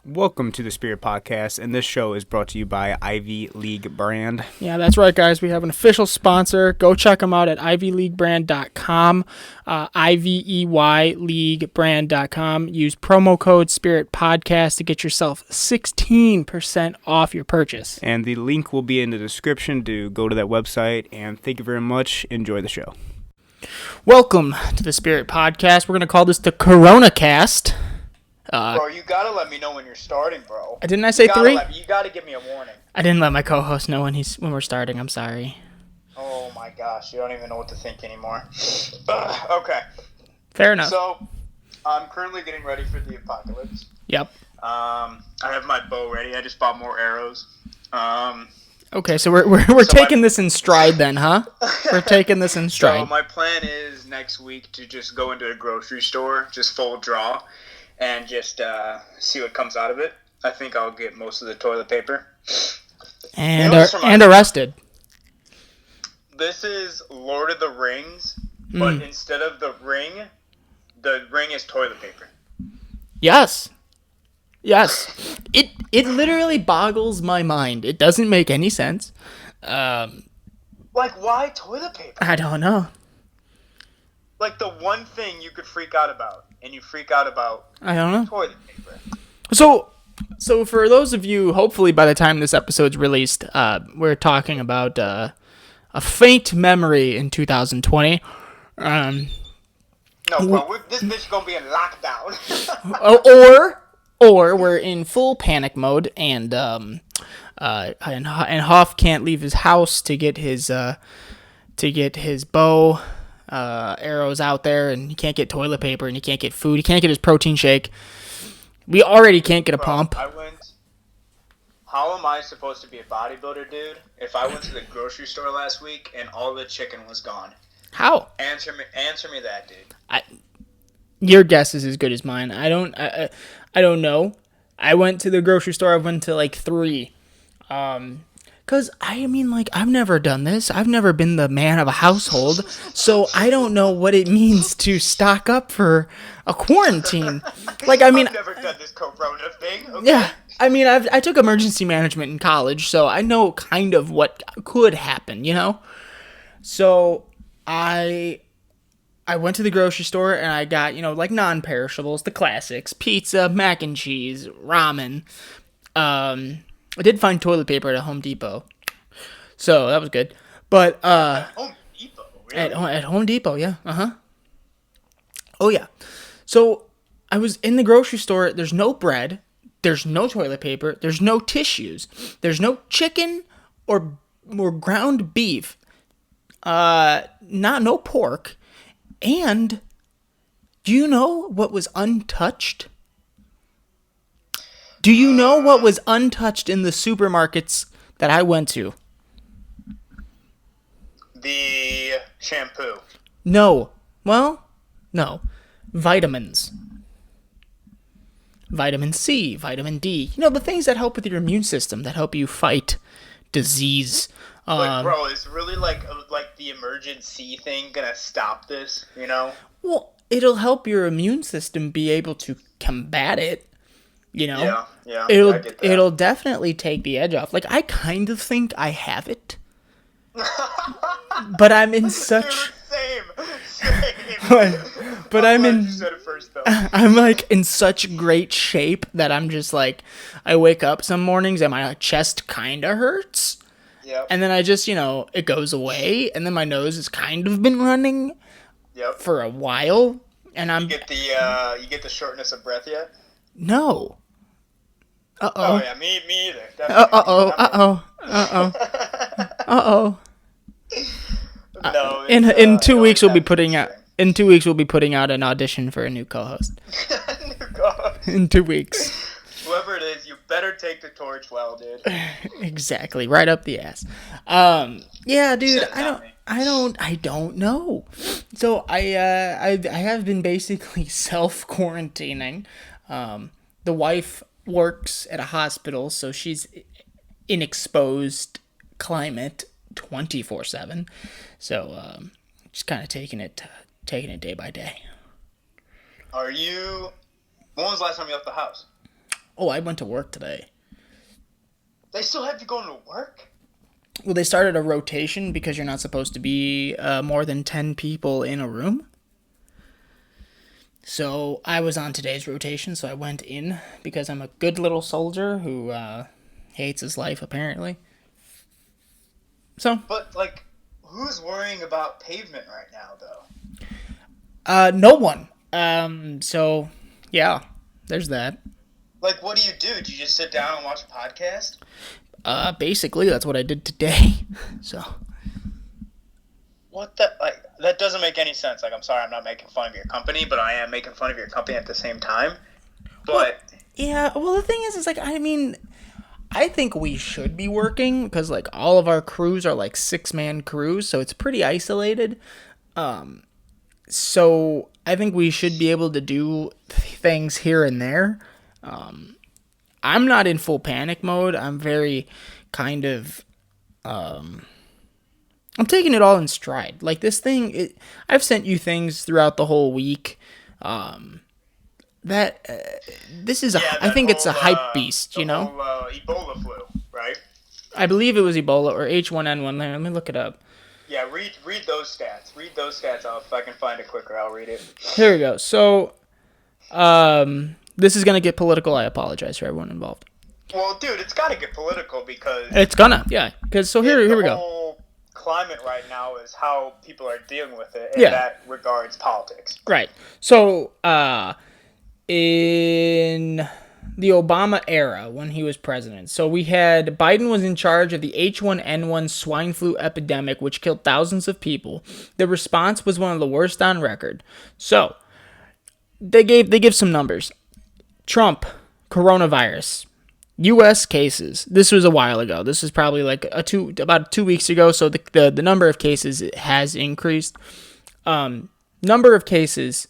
Welcome to the Spirit Podcast, and this show is brought to you by Ivy League Brand. Yeah, that's right, guys. We have an official sponsor. Go check them out at ivyleaguebrand.com, ivyleaguebrand.com. Use promo code Spirit Podcast to get yourself 16% off your purchase. And the link will be in the description to go to that website, and thank you very much. Enjoy the show. Welcome to the Spirit Podcast. We're going to call this the Coranacast. Bro, you gotta let me know when you're starting, bro. Didn't I say three? You gotta give me a warning. I didn't let my co-host know when we're starting. I'm sorry. Oh my gosh, you don't even know what to think anymore. Okay. Fair enough. So, I'm currently getting ready for the apocalypse. Yep. I have my bow ready. I just bought more arrows. Okay, so we're taking this in stride then, huh? We're taking this in stride. So my plan is next week to just go into a grocery store, just full draw, and just see what comes out of it. I think I'll get most of the toilet paper. And arrested. This is Lord of the Rings, but instead of the ring is toilet paper. Yes. It literally boggles my mind. It doesn't make any sense. Like, why toilet paper? I don't know. Like, the one thing you could freak out about, and you freak out about I don't know. toilet paper. So for those of you, hopefully by the time this episode's released, we're talking about a faint memory in 2020. No, bro, this bitch gonna be in lockdown. or we're in full panic mode, and Hoff can't leave his house to get his bow. Arrows out there, and he can't get toilet paper, and he can't get food, he can't get his protein shake. We already can't get a pump. How am I supposed to be a bodybuilder, dude, if I went to the grocery store last week and all the chicken was gone? How? Answer me that, dude. Your guess is as good as mine. I don't know. I went to the grocery store. I went to like 3. Because, I've never done this. I've never been the man of a household, so I don't know what it means to stock up for a quarantine. I've never done this corona thing. Okay? Yeah, I took emergency management in college, so I know kind of what could happen, you know? So, I went to the grocery store, and I got, non-perishables, the classics, pizza, mac and cheese, ramen, I did find toilet paper at a Home Depot, so that was good. But At Home Depot, really? at Home Depot, yeah, Oh yeah. So I was in the grocery store. There's no bread. There's no toilet paper. There's no tissues. There's no chicken or ground beef. No pork. And do you know what was untouched? Do you know what was untouched in the supermarkets that I went to? The shampoo. No. Well, no. Vitamins. Vitamin C, vitamin D. The things that help with your immune system, that help you fight disease. Bro, is really like the emergency thing gonna stop this, Well, it'll help your immune system be able to combat it. Yeah, I get that. It'll definitely take the edge off. I kind of think I have it, but I'm in such. Dude, same. But I'm glad you said it first, though. I'm in such great shape that I'm just I wake up some mornings and my chest kind of hurts. Yep. And then I just it goes away, and then my nose has kind of been running. Yep. For a while, and You get the shortness of breath yet? No. Uh-oh. Oh, yeah, me either. Uh-oh. No. In 2 weeks we'll be putting out an audition for a new co-host. New co-host. In 2 weeks. Whoever it is, you better take the torch well, dude. Exactly, right up the ass. Yeah, dude, I don't know. So I have been basically self-quarantining. The wife works at a hospital, so she's in exposed climate 24/7. So just kind of taking it day by day. When was the last time you left the house? Oh, I went to work today. They still have you going to work? Well, they started a rotation because you're not supposed to be more than 10 people in a room. So I was on today's rotation, so I went in because I'm a good little soldier who hates his life, apparently. So, But, like, who's worrying about pavement right now, no one. So, yeah, there's that. Like, what do? Do you just sit down and watch a podcast? Basically, that's what I did today. So, What the? Like, that doesn't make any sense. Like, I'm sorry, I'm not making fun of your company, but I am making fun of your company at the same time. But yeah, well, the thing is like, I mean, I think we should be working because, like, all of our crews are, like, 6-man crews, so it's pretty isolated. So I think we should be able to do things here and there. I'm not in full panic mode. I'm very kind of, I'm taking it all in stride. Like, this thing, I've sent you things throughout the whole week. This is I think it's a hype beast, you know? Whole, Ebola flu, right? I believe it was Ebola or H1N1. Let me look it up. Yeah, read those stats. Read those stats out. If I can find it quicker, I'll read it. Here we go. So, this is going to get political. I apologize for everyone involved. Well, dude, it's got to get political because It's gonna, yeah. Because, so here we the go. whole climate right now is how people are dealing with it, and Yeah. that regards politics. Right. So, in the Obama era, when he was president, so Biden was in charge of the H1N1 swine flu epidemic, which killed thousands of people. The response was one of the worst on record. So, they give some numbers. Trump, coronavirus, U.S. cases. This was a while ago. This was probably like about 2 weeks ago. So the number of cases has increased. Number of cases,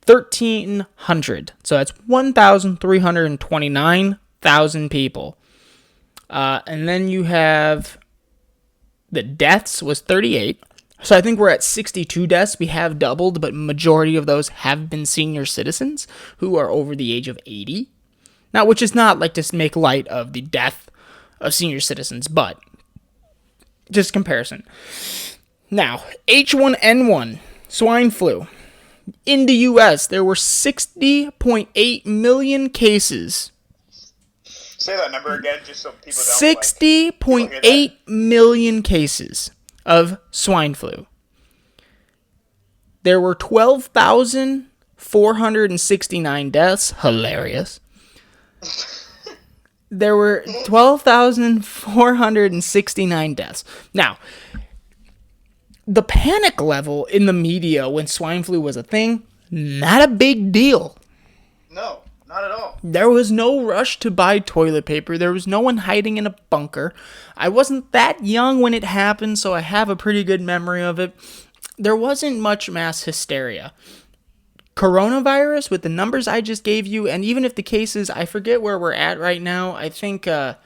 1,300. So that's 1,329,000 people. And then you have the deaths was 38. So I think we're at 62 deaths. We have doubled, but majority of those have been senior citizens who are over the age of 80. Now, which is not like to make light of the death of senior citizens, but just comparison. Now, H1N1, swine flu. In the U.S., there were 60.8 million cases. Say that number again, just so people don't 60.8 million cases of swine flu. There were 12,469 deaths. Hilarious. There were 12,469 deaths. Now, the panic level in the media when swine flu was a thing, not a big deal. No, not at all. There was no rush to buy toilet paper. There was no one hiding in a bunker. I wasn't that young when it happened, so I have a pretty good memory of it. There wasn't much mass hysteria. Coronavirus, with the numbers I just gave you, and even if the cases, I forget where we're at right now. I think in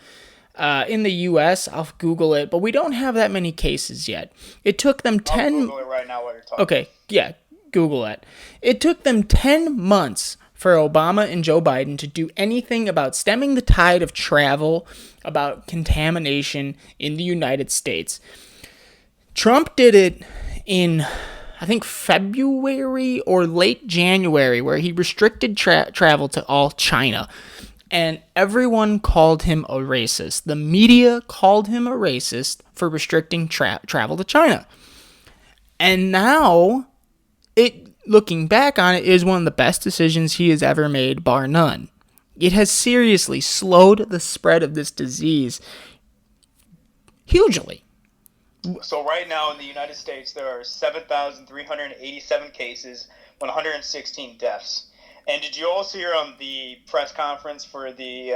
the U.S., I'll Google it, but we don't have that many cases yet. It took them 10... I'll Google it right now while you're talking. Okay, yeah, Google it. It took them 10 months for Obama and Joe Biden to do anything about stemming the tide of travel, about contamination in the United States. Trump did it in, I think, February or late January, where he restricted travel to all China. And everyone called him a racist. The media called him a racist for restricting travel to China. And now, looking back on it, is one of the best decisions he has ever made, bar none. It has seriously slowed the spread of this disease hugely. So right now in the United States, there are 7,387 cases, 116 deaths. And did you also hear on the press conference for the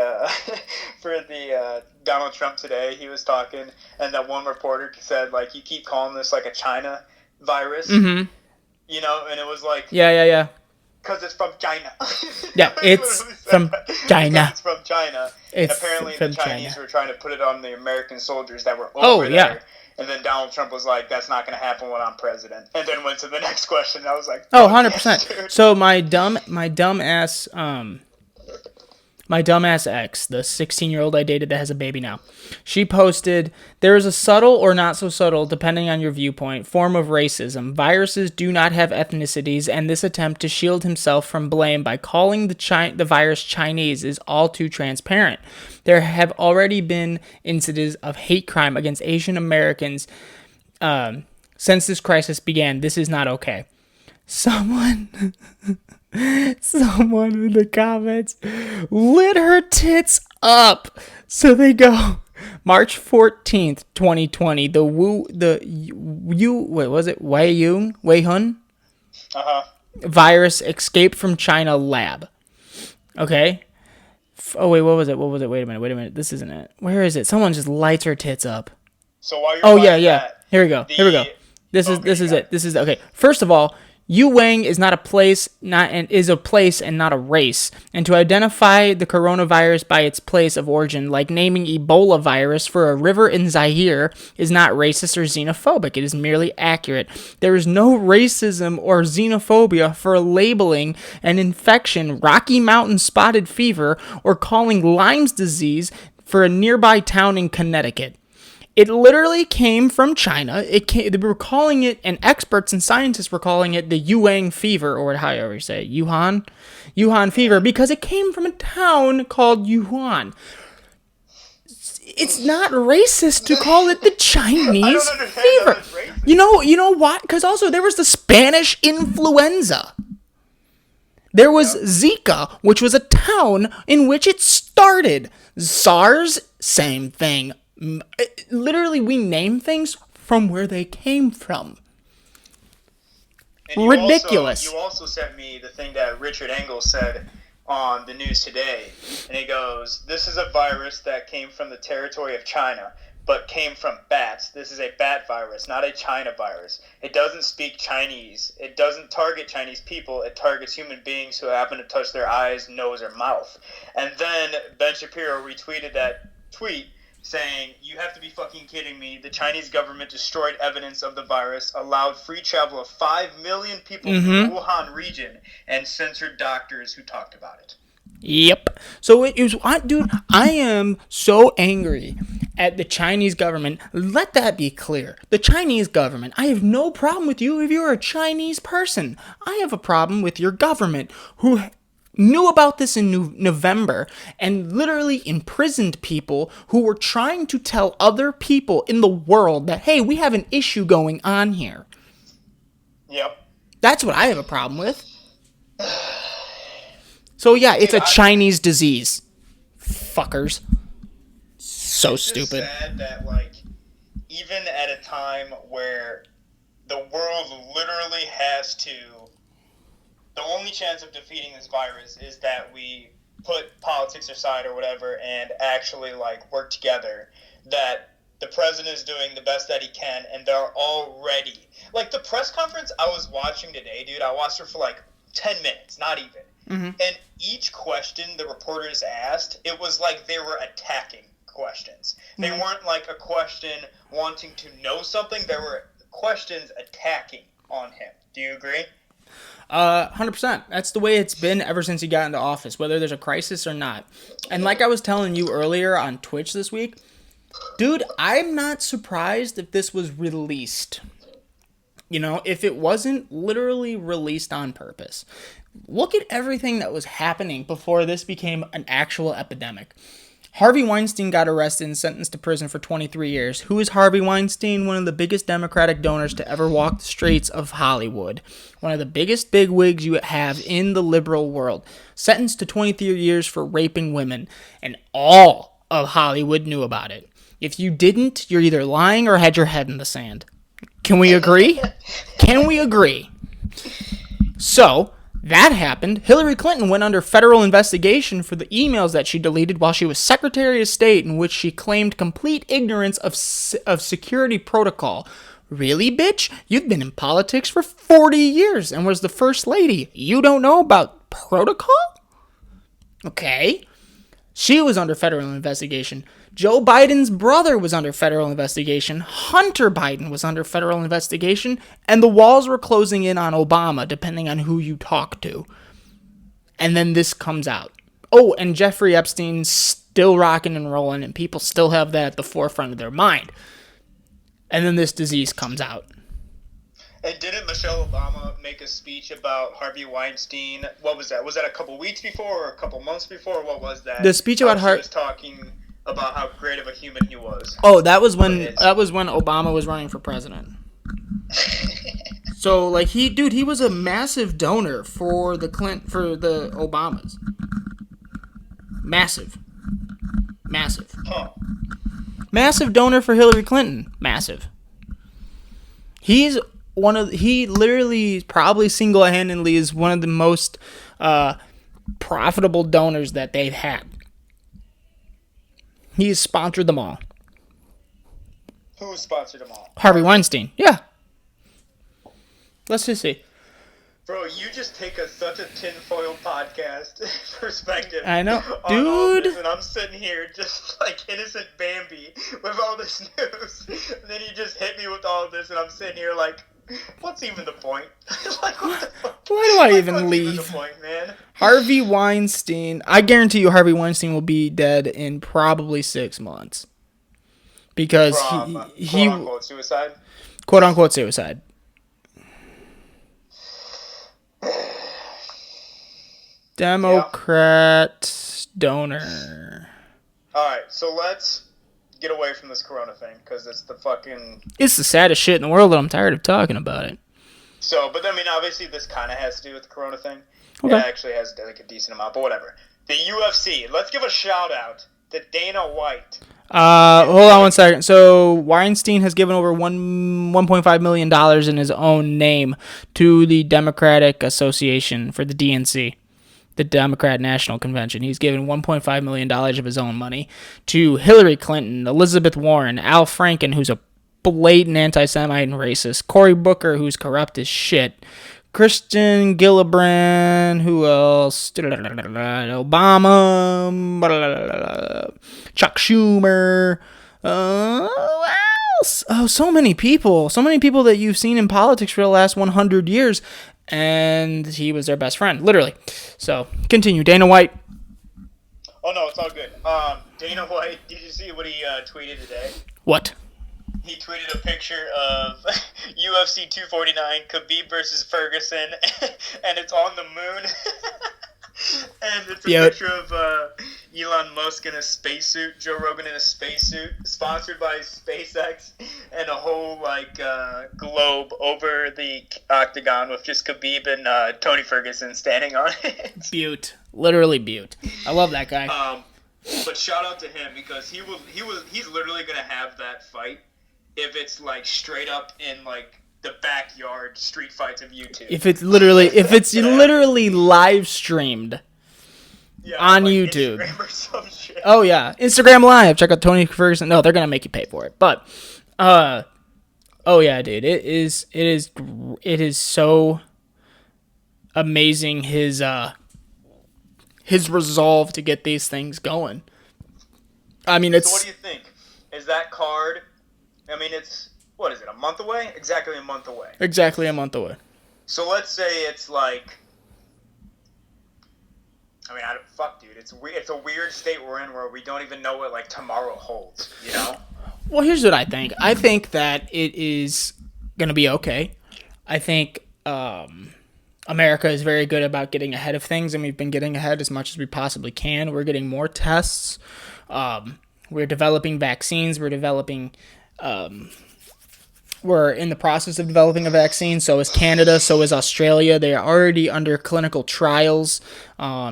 Donald Trump today? He was talking, and that one reporter said, like, you keep calling this like a China virus, Mm-hmm. you know, and it was like, Yeah. because it's from China. Yeah, it's from China. It's from China. It's Apparently from the Chinese China. were trying to put it on the American soldiers that were over there. Yeah. And then Donald Trump was like, that's not going to happen when I'm president. And then went to the next question. I was like, Oh, fuck 100%. yes, dude. So my dumb ass, my dumbass ex, the 16-year-old I dated that has a baby now, she posted, there is a subtle or not so subtle, depending on your viewpoint, form of racism. Viruses do not have ethnicities, and this attempt to shield himself from blame by calling the virus Chinese is all too transparent. There have already been incidents of hate crime against Asian Americans since this crisis began. This is not okay. Someone in the comments lit her tits up. So they go, March 14th, 2020, Weihun virus escaped from China lab. Okay. Oh wait, what was it? Wait a minute. This isn't it. Where is it? Someone just lights her tits up. So while you're Here we go. This is it. Okay. First of all, Yuwang is not a place, is a place and not a race. And to identify the coronavirus by its place of origin, like naming Ebola virus for a river in Zaire, is not racist or xenophobic. It is merely accurate. There is no racism or xenophobia for labeling an infection Rocky Mountain spotted fever or calling Lyme's disease for a nearby town in Connecticut. It literally came from China. They were calling it, and experts and scientists were calling it the Yuan fever, or however you say it, Yuhan fever, because it came from a town called Yuan. It's not racist to call it the Chinese fever. You know what? Because also there was the Spanish influenza. There was Zika, which was a town in which it started. SARS, same thing. Literally, we name things from where they came from. And ridiculous. You also sent me the thing that Richard Engel said on the news today, and he goes, this is a virus that came from the territory of China, but came from bats. This is a bat virus, not a China virus. It doesn't speak Chinese. It doesn't target Chinese people. It targets human beings who happen to touch their eyes, nose, or mouth. And then Ben Shapiro retweeted that tweet saying, you have to be fucking kidding me. The Chinese government destroyed evidence of the virus, allowed free travel of 5 million people to the Wuhan region, and censored doctors who talked about it. Yep. So it was, dude, I am so angry at the Chinese government. Let that be clear. The Chinese government, I have no problem with you if you're a Chinese person. I have a problem with your government who knew about this in November and literally imprisoned people who were trying to tell other people in the world that, hey, we have an issue going on here. Yep. That's what I have a problem with. So yeah, it's a Chinese disease. Fuckers. So stupid. It's sad that, like, even at a time where the world literally has to, the only chance of defeating this virus is that we put politics aside or whatever and actually, like, work together, that the president is doing the best that he can, and they're already, like, the press conference I was watching today, dude, I watched her for like 10 minutes, not even. And each question the reporters asked, it was like they were attacking questions. They weren't like a question wanting to know something. There were questions attacking on him. Do you agree? 100%. That's the way it's been ever since he got into office, whether there's a crisis or not. And like I was telling you earlier on Twitch this week, dude, I'm not surprised if this was released. You know, if it wasn't literally released on purpose. Look at everything that was happening before this became an actual epidemic. Harvey Weinstein got arrested and sentenced to prison for 23 years. Who is Harvey Weinstein? One of the biggest Democratic donors to ever walk the streets of Hollywood. One of the biggest bigwigs you have in the liberal world. Sentenced to 23 years for raping women. And all of Hollywood knew about it. If you didn't, you're either lying or had your head in the sand. Can we agree? Can we agree? So, that happened. Hillary Clinton went under federal investigation for the emails that she deleted while she was Secretary of State, in which she claimed complete ignorance of security protocol. Really, bitch? You've been in politics for 40 years and was the first lady. You don't know about protocol? Okay. She was under federal investigation. Joe Biden's brother was under federal investigation. Hunter Biden was under federal investigation. And the walls were closing in on Obama, depending on who you talk to. And then this comes out. Oh, and Jeffrey Epstein's still rocking and rolling, and people still have that at the forefront of their mind. And then this disease comes out. And didn't Michelle Obama make a speech about Harvey Weinstein? What was that? Was that a couple weeks before or a couple months before? What was that? The speech about Harvey was talking about how great of a human he was. Oh, that was when Obama was running for president. So like he was a massive donor for the Obamas. Massive. Huh. Massive donor for Hillary Clinton. Massive. He literally probably single-handedly is one of the most profitable donors that they've had. He's sponsored them all. Who sponsored them all? Harvey Weinstein. Yeah. Let's just see. Bro, you just take such a tinfoil podcast perspective. I know. On all Dude. this, and I'm sitting here just like innocent Bambi with all this news. And then you just hit me with all this, and I'm sitting here like, what's even the point? Like, what the fuck? Why do I even what's leave? Even the point, man? Harvey Weinstein. I guarantee you Harvey Weinstein will be dead in probably 6 months. Because he quote-unquote suicide? Quote-unquote suicide. Democrat donor. Alright, so let's get away from this corona thing, because it's the fucking... It's the saddest shit in the world, and I'm tired of talking about it. So, but I mean, obviously this kind of has to do with the corona thing. Okay. It actually has like a decent amount, but whatever. The UFC. Let's give a shout out to Dana White. Hold on one second. So Weinstein has given over $1.5 million in his own name to the Democratic Association for the DNC, the Democrat National Convention. He's given $1.5 million of his own money to Hillary Clinton, Elizabeth Warren, Al Franken, who's a blatant anti-Semite and racist, Cory Booker, who's corrupt as shit, Kristen Gillibrand, who else? Obama, Chuck Schumer, who else? Oh, so many people that you've seen in politics for the last 100 years, and he was their best friend, literally. So, continue. Dana White. Oh, no, it's all good. Dana White, did you see what he tweeted today? What? He tweeted a picture of UFC 249, Khabib versus Ferguson, and it's on the moon. And it's a picture of Elon Musk in a spacesuit, Joe Rogan in a spacesuit, sponsored by SpaceX, and a whole globe over the octagon with just Khabib and Tony Ferguson standing on it. Beaut. Literally beaut. I love that guy. But shout out to him, because he's literally gonna have that fight if it's like straight up in like the backyard street fights of YouTube. If it's literally live streamed on YouTube. Instagram or some shit. Oh yeah, Instagram Live. Check out Tony Ferguson. No, they're gonna make you pay for it. But, oh yeah, dude, it is so amazing his resolve to get these things going. I mean, it's. So what do you think? Is that card? I mean, it's, what is it, a month away? Exactly a month away. Exactly a month away. So let's say it's like, I mean, fuck, dude. It's a weird state we're in where we don't even know what, like, tomorrow holds, you know? Well, here's what I think. I think that it is going to be okay. I think America is very good about getting ahead of things, and we've been getting ahead as much as we possibly can. We're getting more tests. We're developing vaccines. We're in the process of developing a vaccine. So is Canada. So is Australia. They are already under clinical trials.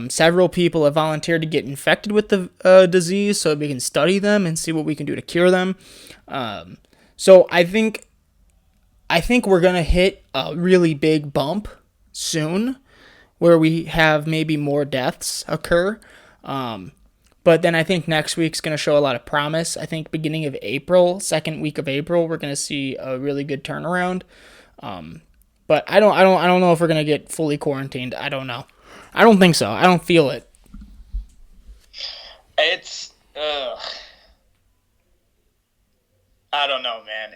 Several people have volunteered to get infected with the disease so we can study them and see what we can do to cure them. So I think we're going to hit a really big bump soon where we have maybe more deaths occur. But then I think next week's going to show a lot of promise. I think beginning of April, second week of April, we're going to see a really good turnaround. But I don't know if we're going to get fully quarantined. I don't know. I don't think so. I don't feel it. It's I don't know, man.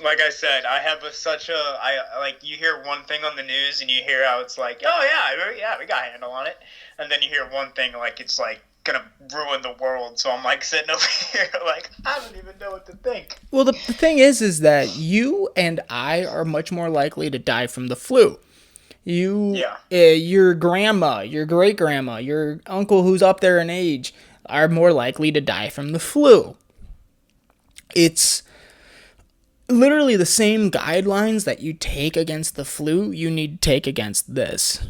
like I said, I have you hear one thing on the news and you hear how it's like, oh yeah, we got a handle on it, and then you hear one thing like it's like gonna ruin the world. So I'm like sitting over here like I don't even know what to think. Well, the thing is that you and I are much more likely to die from the flu. Your grandma, your great grandma, your uncle who's up there in age are more likely to die from the flu. It's literally the same guidelines that you take against the flu, you need to take against this.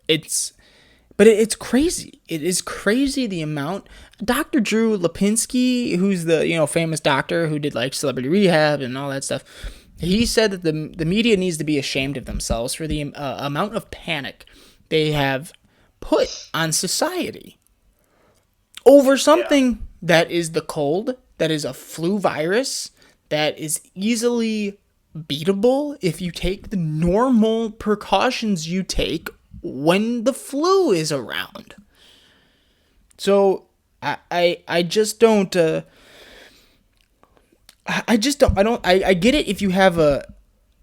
It's crazy. It is crazy the amount. Dr. Drew Lipinski, who's the famous doctor who did like Celebrity Rehab and all that stuff, he said that the media needs to be ashamed of themselves for the amount of panic they have put on society over something that is the cold, that is a flu virus, that is easily beatable if you take the normal precautions you take when the flu is around. So I just don't I get it if you have a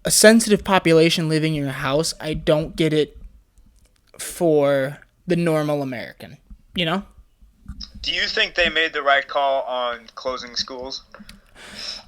sensitive population living in your house. I don't get it for the normal American, Do you think they made the right call on closing schools?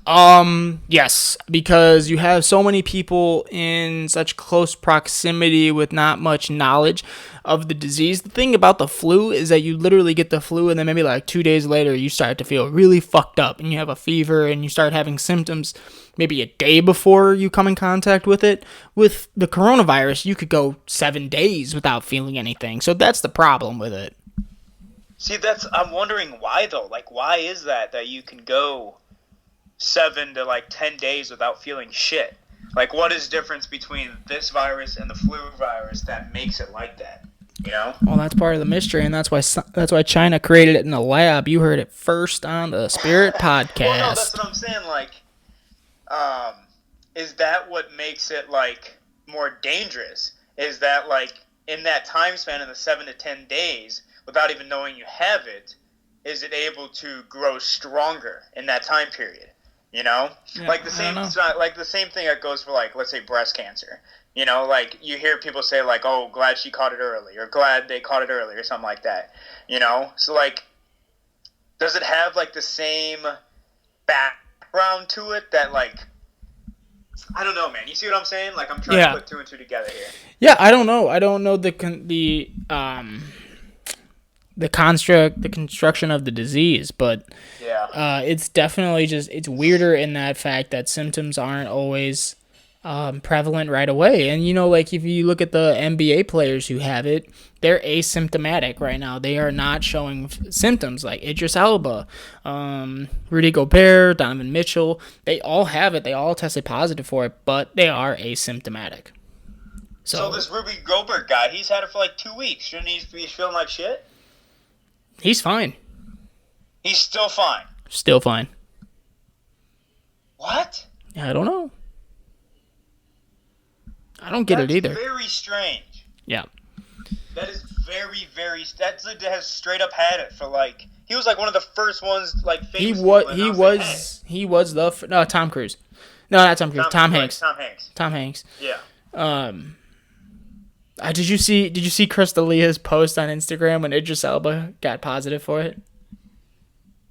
Yes, because you have so many people in such close proximity with not much knowledge of the disease. The thing about the flu is that you literally get the flu and then maybe like 2 days later you start to feel really fucked up and you have a fever and you start having symptoms maybe a day before you come in contact with it. With the coronavirus, you could go 7 days without feeling anything. So that's the problem with it. See, I'm wondering why though. Like, why is that you can go 7 to 10 days without feeling shit? Like, what is the difference between this virus and the flu virus that makes it like that? Well, that's part of the mystery, and that's why China created it in the lab. You heard it first on the Spirit Podcast. Well, no, that's what I'm saying. Like, is that what makes it more dangerous? Is that in that time span in the 7 to 10 days, without even knowing you have it, is it able to grow stronger in that time period? Yeah, the same thing that goes for let's say breast cancer. You hear people say oh, glad she caught it early, or glad they caught it early, or something like that. So does it have the same background to it that I don't know, man. You see what I'm saying? I'm trying to put 2 and 2 together here. Yeah, I don't know. I don't know the construction of the disease, but it's definitely it's weirder in that fact that symptoms aren't always prevalent right away. And if you look at the NBA players who have it, they're asymptomatic right now. They are not showing symptoms, like Idris Elba, Rudy Gobert, Donovan Mitchell. They all have it. They all tested positive for it, but they are asymptomatic. So this Rudy Gobert guy, he's had it for 2 weeks. Shouldn't he be feeling like shit? He's fine. He's still fine. Still fine. What? I don't know. I don't get it either. That's very strange. Yeah. That is very, very... That has straight up had it for He was one of the first ones He was the... Tom Cruise. No, not Tom Cruise. Tom Hanks. Tom Hanks. Yeah. Did you see Chris D'Elia's post on Instagram when Idris Elba got positive for it?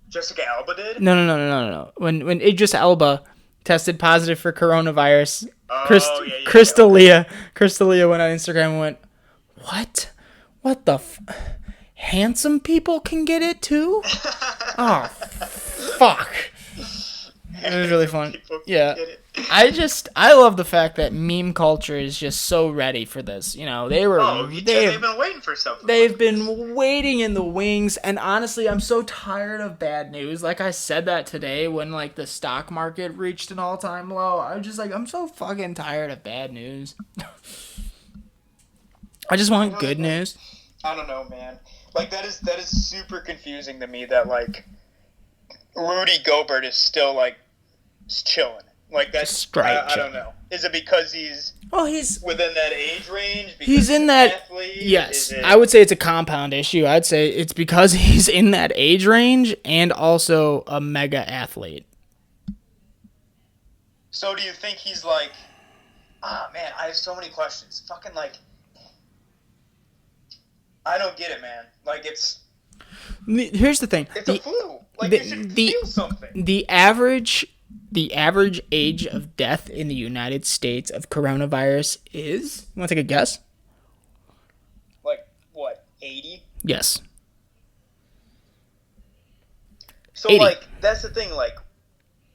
Jessica Alba did? No. When Idris Elba tested positive for coronavirus, Chris D'Elia went on Instagram and went, "What? What the handsome people can get it too?" Oh, fuck. It was really fun. Yeah. I love the fact that meme culture is just so ready for this. They've been waiting for something. They've been waiting in the wings, and honestly, I'm so tired of bad news. Like I said that today when the stock market reached an all-time low. I'm just I'm so fucking tired of bad news. I just want good news. I don't know, man. That is super confusing to me that Rudy Gobert is still chilling. That's I don't know. Is it because he's within that age range? Because he's in that athlete? Yes. I would say it's a compound issue. I'd say it's because he's in that age range and also a mega athlete. So do you think he's like, man, I have so many questions. Fucking like, I don't get it, man. Like Here's the thing. it's a flu. Like you should feel something. The average age of death in the United States of coronavirus is, you want to take a guess? Like what, 80? Yes. So 80. like that's the thing, like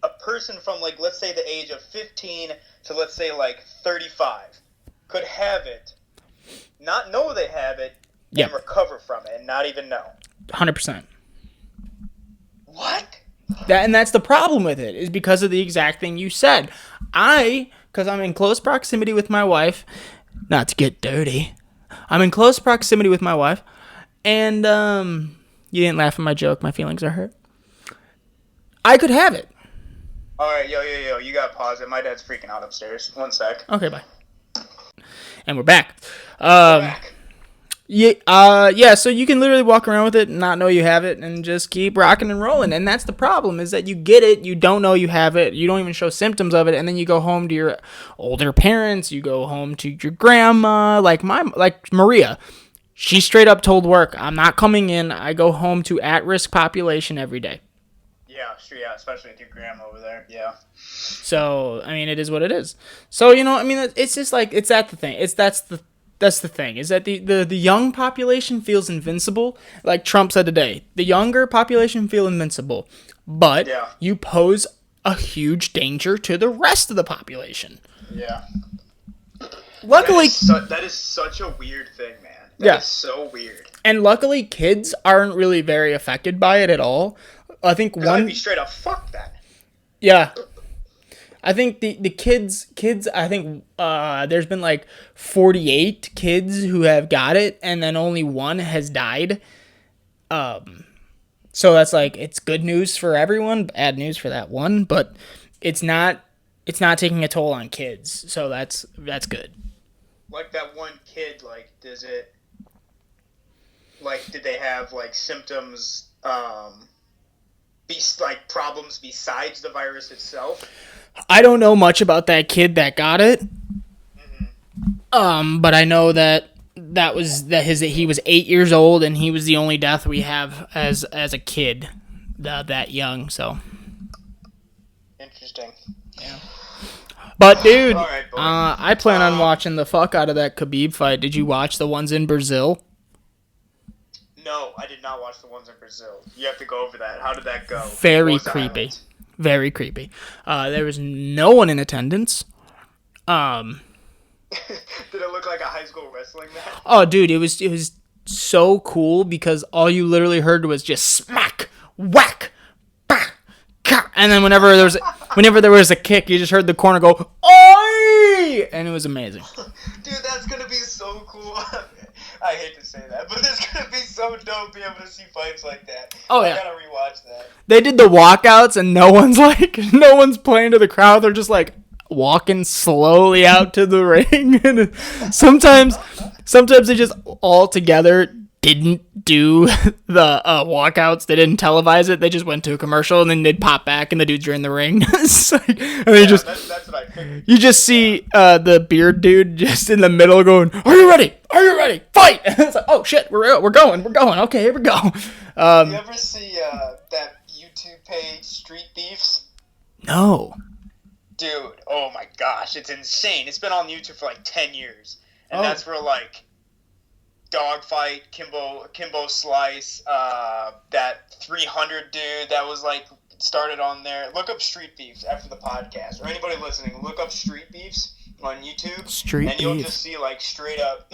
a person from like let's say the age of 15 to let's say like 35 could have it, not know they have it, and recover from it and not even know. 100%. What? And that's the problem with it, is because of the exact thing you said. Because I'm in close proximity with my wife, not to get dirty, I'm in close proximity with my wife, and you didn't laugh at my joke, my feelings are hurt. I could have it. Alright, yo, you gotta pause it. My dad's freaking out upstairs. 1 sec. Okay, bye. And we're back. We're back. Yeah, so you can literally walk around with it and not know you have it and just keep rocking and rolling. And that's the problem, is that you get it, you don't know you have it, you don't even show symptoms of it, and then you go home to your older parents, you go home to your grandma, like Maria. She straight up told work, I'm not coming in, I go home to at-risk population every day. Yeah, especially with your grandma over there, yeah. So, I mean, it is what it is. So, you know, I mean, it's just like, it's that the thing. That's the thing, is that the young population feels invincible. Like Trump said today, the younger population feel invincible, but you pose a huge danger to the rest of the population. Yeah. Luckily, that is such a weird thing, man. That is so weird. And luckily, kids aren't really very affected by it at all. I think I'd be straight up, fuck that. Yeah. I think the kids, I think there's been like 48 kids who have got it, and then only one has died. So that's like, it's good news for everyone, bad news for that one, but it's not taking a toll on kids. So that's good. Like that one kid, like, did they have like symptoms, like problems besides the virus itself? I don't know much about that kid that got it. Mm-hmm. But I know that he was 8 years old, and he was the only death we have as a kid that young. So interesting. Yeah. But dude, right, I plan on watching the fuck out of that Khabib fight. Did you watch the ones in Brazil? No, I did not watch the ones in Brazil. You have to go over that. How did that go? Very creepy. Very creepy. There was no one in attendance. Did it look like a high school wrestling match? Oh, dude, it was so cool, because all you literally heard was just smack, whack, bah, ka. And then whenever there was a kick, you just heard the corner go, oi! And it was amazing. Dude, that's gonna be so cool. I hate to say that, but it's gonna be so dope being able to see fights like that. Oh yeah, I gotta rewatch that. They did the walkouts, and no one's playing to the crowd. They're just like walking slowly out to the ring, and sometimes they just all together didn't do the walkouts. They didn't televise it. They just went to a commercial, and then they'd pop back, and the dudes are in the ring. That's what I figured. You just see the beard dude just in the middle going, "Are you ready? Are you ready? Fight!" And it's like, oh shit, we're going. Okay, here we go. You ever see that YouTube page, Street Thieves? No. Dude, oh my gosh, it's insane. It's been on YouTube for like 10 years. And that's where like Dogfight, Kimbo Slice, that 300 dude that was like started on there. Look up Street Thieves after the podcast. Or anybody listening, look up Street Thieves on YouTube. And you'll just see like straight up,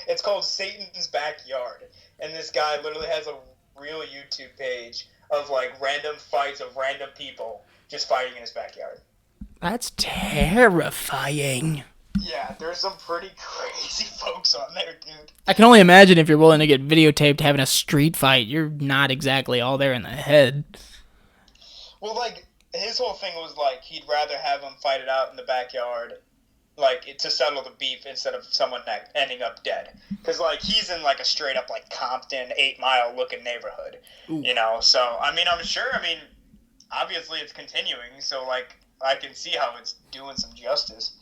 it's called Satan's Backyard. And this guy literally has a real YouTube page of like random fights of random people just fighting in his backyard. That's terrifying. Yeah, there's some pretty crazy folks on there, dude. I can only imagine if you're willing to get videotaped having a street fight, you're not exactly all there in the head. Well, like, his whole thing was, like, he'd rather have them fight it out in the backyard, like, to settle the beef instead of someone ending up dead. Because, like, he's in, like, a straight-up, like, Compton, 8 Mile looking neighborhood, you know? So, I mean, I'm sure, obviously it's continuing, so, like, I can see how it's doing some justice.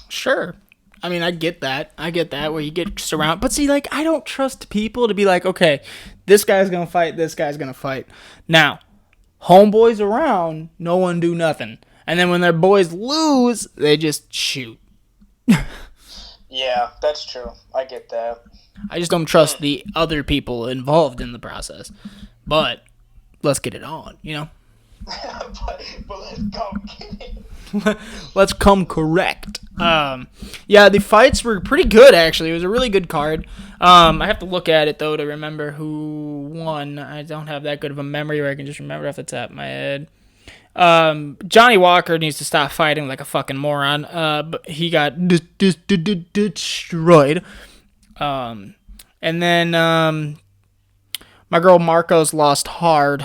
Sure. I mean, I get that. Where you get surrounded. But see, like, I don't trust people to be like, okay, this guy's going to fight, this guy's going to fight. Now, homeboys around, no one do nothing. And then when their boys lose, they just shoot. Yeah, that's true. I get that. I just don't trust the other people involved in the process. But let's get it on, you know? but let's go get it. Let's come correct. Yeah, the fights were pretty good, actually. It was a really good card. I have to look at it, though, to remember who won. I don't have that good of a memory where I can just remember off the top of my head. Johnny Walker needs to stop fighting like a fucking moron. But he got destroyed. And then my girl Marcos lost hard.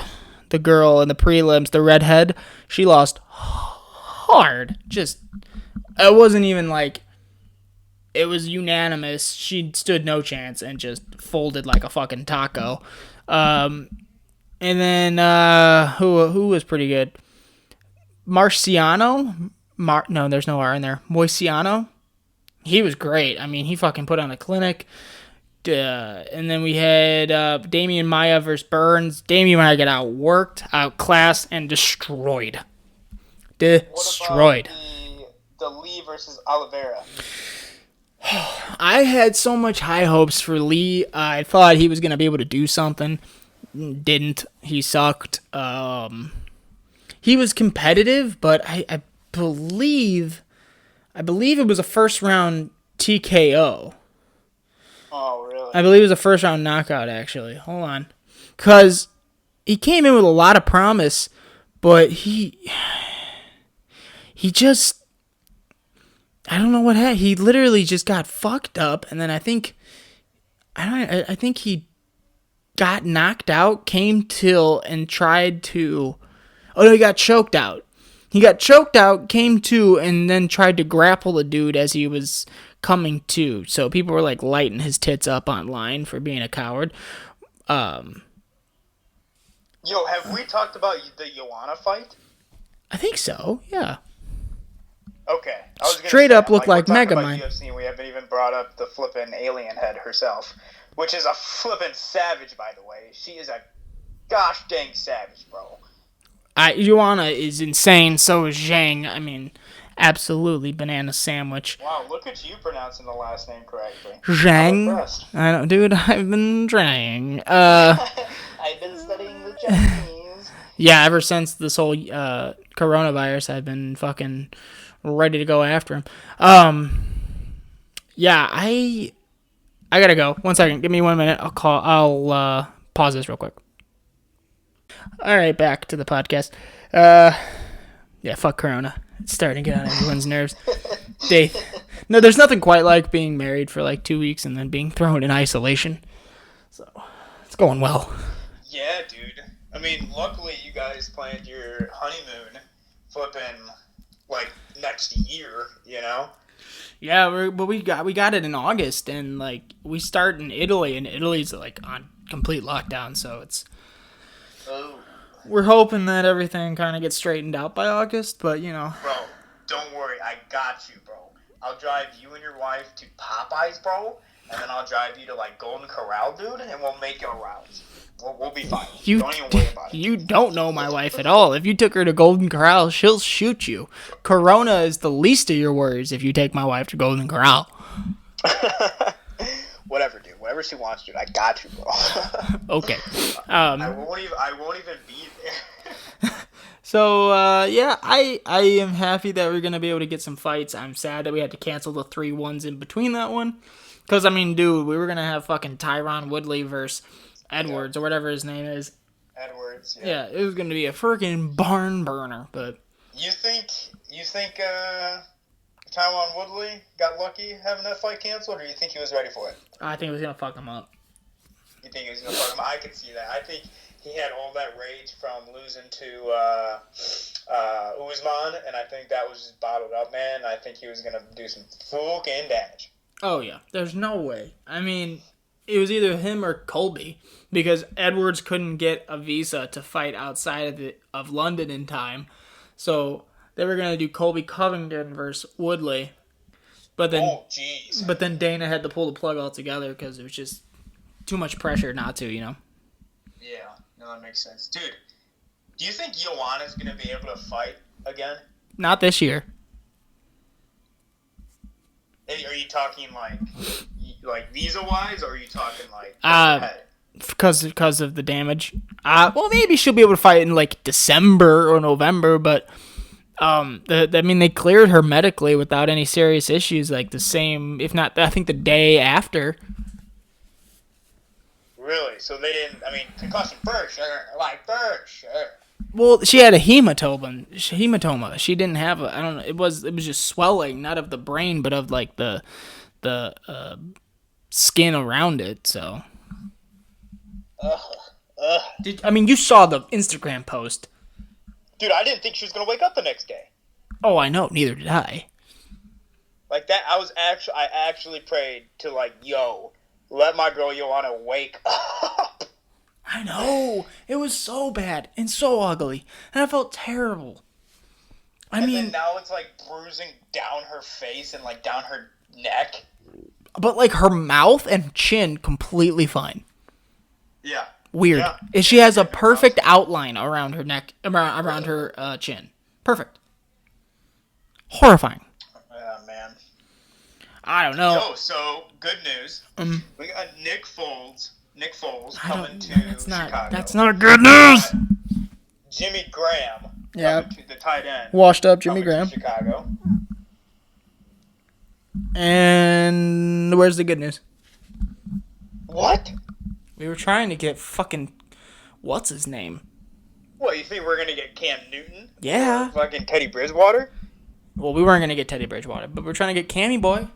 The girl in the prelims, the redhead, she lost hard. Just, it wasn't even like, it was unanimous. She stood no chance and just folded like a fucking taco. And then, who was pretty good? Marciano? No, there's no R in there. Moiciano? He was great. I mean, he fucking put on a clinic. And then we had Damian Maia versus Burns. Damian Maia got outworked, outclassed, and destroyed. Destroyed. What about the Lee versus Oliveira? I had so much high hopes for Lee. I thought he was going to be able to do something. Didn't. He sucked. He was competitive, but I believe it was a first round TKO. Oh, really? I believe it was a first round knockout, actually. Hold on. Because he came in with a lot of promise, but he just, I don't know what happened. He literally just got fucked up, and then I think he got knocked out, came to, and tried to, oh no, he got choked out. He got choked out, came to, and then tried to grapple the dude as he was coming to. So people were like lighting his tits up online for being a coward. Yo, have we talked about the Joanna fight? I think so, yeah. Okay. I was Straight gonna up looked like we're talking Megamind. about UFC, we haven't even brought up the flippin' alien head herself, which is a flippin' savage, by the way. She is a gosh dang savage, bro. Joanna is insane, so is Zhang. I mean, absolutely banana sandwich. Wow, look at you pronouncing the last name correctly. Zhang? I don't, dude, I've been trying. I've been studying the Japanese. Yeah, ever since this whole coronavirus, I've been fucking ready to go after him. Yeah, I gotta go. 1 second, give me 1 minute. I'll pause this real quick. All right, back to the podcast. Yeah, fuck Corona. It's starting to get on everyone's nerves. No, there's nothing quite like being married for like 2 weeks and then being thrown in isolation. So, it's going well. Yeah, dude. I mean, luckily you guys planned your honeymoon flipping like next year, you know? Yeah, but we got it in August, and like we start in Italy, and Italy's like on complete lockdown, so it's. Oh. We're hoping that everything kind of gets straightened out by August, but you know. Bro, don't worry, I got you, bro. I'll drive you and your wife to Popeyes, bro, and then I'll drive you to like Golden Corral, dude, and we'll make your rounds. We'll be fine. Don't even worry about it. You don't know my wife at all. If you took her to Golden Corral, she'll shoot you. Corona is the least of your worries if you take my wife to Golden Corral. Whatever, dude. Whatever she wants, dude. I got you, bro. Okay. I won't even be there. So, yeah, I am happy that we're going to be able to get some fights. I'm sad that we had to cancel the 3 ones in between that one. Because, I mean, dude, we were going to have fucking Tyron Woodley versus Edwards, or whatever his name is. Edwards, yeah. Yeah, it was going to be a freaking barn burner, but... You think Tyron Woodley got lucky having that fight canceled, or you think he was ready for it? I think it was going to fuck him up. You think he was going to fuck him up? I could see that. I think he had all that rage from losing to Usman, and I think that was just bottled up, man. I think he was going to do some fucking damage. Oh, yeah. There's no way. I mean, it was either him or Colby, because Edwards couldn't get a visa to fight outside of London in time. So They were gonna do Colby Covington versus Woodley, but then Oh, jeez. but then Dana had to pull the plug altogether because it was just too much pressure not to, Yeah, no, that makes sense. Dude, do you think Joanna's going to be able to fight again? Not this year. Hey, are you talking like visa-wise, or are you talking like head? Because of the damage. Well, maybe she'll be able to fight in like December or November, but they cleared her medically without any serious issues. Like the same, if not, I think the day after. Really? So they didn't? I mean, concussion for sure, for sure. Well, she had a hematoma. She didn't have I don't know. It was just swelling, not of the brain, but of like the skin around it. So. You saw the Instagram post. Dude, I didn't think she was gonna wake up the next day. Oh, I know. Neither did I. Like that, I actually prayed to let my girl Joanna wake up. I know. It was so bad and so ugly, and I felt terrible. Then now it's like bruising down her face and like down her neck. But like her mouth and chin completely fine. Yeah. Weird. Yeah. She has a perfect outline around her neck, around her chin. Perfect. Horrifying. Yeah, man. I don't know. So good news. We got Nick Foles coming to Chicago. That's not good news. Jimmy Graham. Yeah. To the tight end. Washed up Jimmy coming Graham. to Chicago. And where's the good news? What? We were trying to get fucking what's his name? What, you think we're gonna get Cam Newton? Yeah. Or fucking Teddy Bridgewater? Well, we weren't gonna get Teddy Bridgewater, but we're trying to get Cammy boy.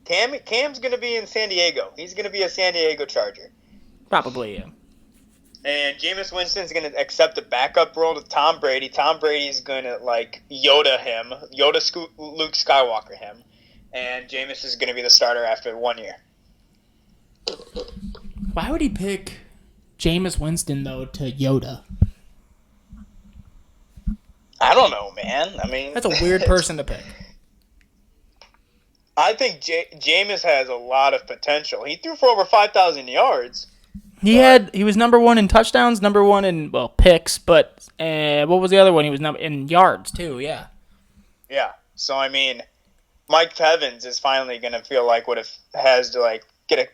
Cam's gonna be in San Diego. He's gonna be a San Diego Charger. Probably, yeah. And Jameis Winston's gonna accept the backup role to Tom Brady. Tom Brady's gonna Yoda Luke Skywalker him, and Jameis is gonna be the starter after 1 year. Why would he pick Jameis Winston though to Yoda? I don't know, man. I mean, that's a weird person to pick. I think Jameis has a lot of potential. He threw for over 5,000 yards. He was number one in touchdowns, number one in picks, but what was the other one? He was in yards too. Yeah. Yeah. So I mean, Mike Evans is finally gonna feel like what it has to get a